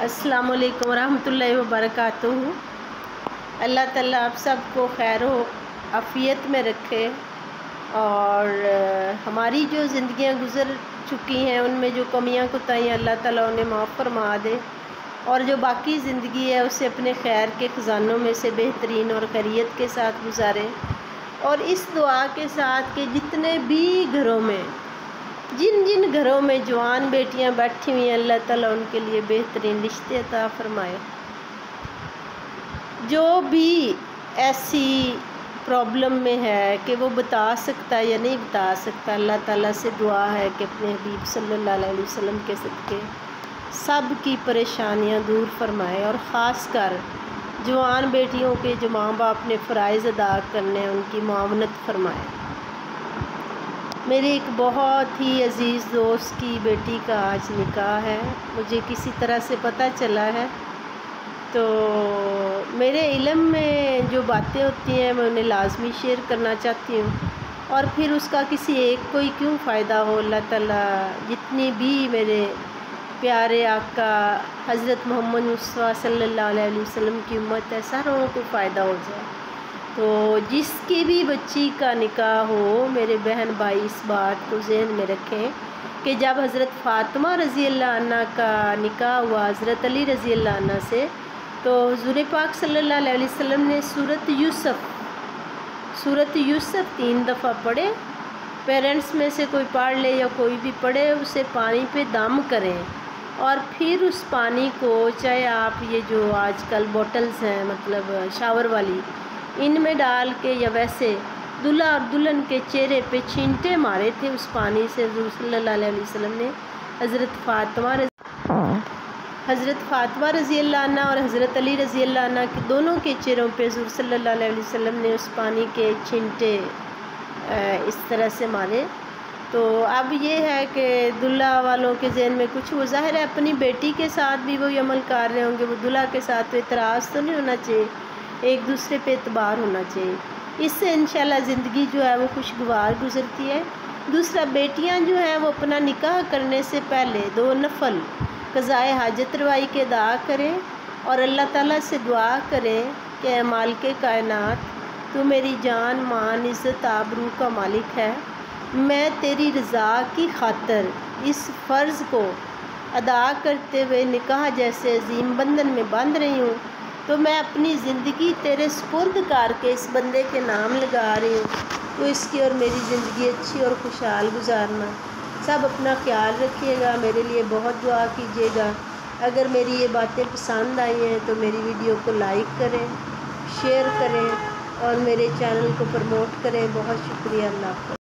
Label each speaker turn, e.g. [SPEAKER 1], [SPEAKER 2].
[SPEAKER 1] अस्सलाम वालेकुम रहमतुल्लाहि व बरकातुहू। अल्लाह ताला आप सब को खैर व आफ़ियत में रखे और हमारी जो ज़िंदगियाँ गुज़र चुकी हैं उनमें जो कमियां कोताहियाँ अल्लाह ताला उन्हें माफ़ फरमा दे और जो बाकी ज़िंदगी है उसे अपने खैर के ख़जानों में से बेहतरीन और खैरियत के साथ गुजारे। और इस दुआ के साथ कि जितने भी घरों में जिन जिन घरों में जवान बेटियां बैठी हुई हैं अल्लाह ताला उनके लिए बेहतरीन रिश्ते अता फरमाए। जो भी ऐसी प्रॉब्लम में है कि वो बता सकता या नहीं बता सकता, अल्लाह ताला से दुआ है कि अपने हबीब सल्लल्लाहु अलैहि वसल्लम के सदके सब की परेशानियां दूर फरमाए और ख़ास कर जवान बेटियों के जो माँ बाप ने फ़राइज़ अदा करने उनकी मुआवनत फरमाए। मेरे एक बहुत ही अज़ीज़ दोस्त की बेटी का आज निकाह है, मुझे किसी तरह से पता चला है, तो मेरे इल्म में जो बातें होती हैं मैं उन्हें लाजमी शेयर करना चाहती हूँ। और फिर उसका किसी एक को ही क्यों फ़ायदा हो, अल्लाह ताला जितनी भी मेरे प्यारे आका हज़रत मोहम्मद मुस्तफ़ा सल्लल्लाहु अलैहि वसल्लम की उम्मत है सारों को फ़ायदा हो जाए। तो जिसकी भी बच्ची का निकाह हो, मेरे बहन भाई इस बात को ज़हन में रखें कि जब हज़रत फ़ातिमा रज़ी अल्लाह अन्हा का निकाह हुआ हज़रत अली रज़ी अल्लाह अन्हा से, तो हुज़ूर पाक सल्लल्लाहु अलैहि वसल्लम ने सूरत यूसुफ 3 दफ़ा पढ़े। पेरेंट्स में से कोई पढ़ ले या कोई भी पढ़े, उसे पानी पे दम करें और फिर उस पानी को, चाहे आप ये जो आजकल बॉटल्स हैं मतलब शावर वाली, इनमें डाल के या वैसे दूल्हा और दुल्हन के चेहरे पे छींटे मारे थे उस पानी से। हुज़ूर सल्लल्लाहु अलैहि वसल्लम ने हज़रत फ़ातिमा रज़ी अल्लाह अन्हा और हज़रत अली रज़ी अल्लाह अन्हा के दोनों के चेहरों पे हुज़ूर सल्लल्लाहु अलैहि वसल्लम ने उस पानी के छींटे इस तरह से मारे। तो अब ये है कि दूल्हा वालों के ज़हन में कुछ, वो ज़ाहिर है अपनी बेटी के साथ भी वही अमल कर रहे होंगे, वो दूल्हा के साथ तो इतराज़ तो नहीं होना चाहिए, एक दूसरे पे एतबार होना चाहिए। इससे इंशाल्लाह ज़िंदगी जो है वो खुशगवार गुज़रती है। दूसरा, बेटियां जो हैं वो अपना निकाह करने से पहले 2 नफल क़ज़ाए हाजत रवाई के अदा करें और अल्लाह ताला से दुआ करें कि मालिक कायनात, तू मेरी जान मान इज़्ज़त आबरू का मालिक है, मैं तेरी रज़ा की खातिर इस फ़र्ज़ को अदा करते हुए निकाह जैसे अजीम बंधन में बंध रही हूँ, तो मैं अपनी ज़िंदगी तेरे सुपुर्द करके इस बंदे के नाम लगा रही हूँ, तो इसकी और मेरी ज़िंदगी अच्छी और खुशहाल गुजारना। सब अपना ख्याल रखिएगा, मेरे लिए बहुत दुआ कीजिएगा। अगर मेरी ये बातें पसंद आई हैं तो मेरी वीडियो को लाइक करें, शेयर करें और मेरे चैनल को प्रमोट करें। बहुत शुक्रिया। अल्लाह हाफ़िज़।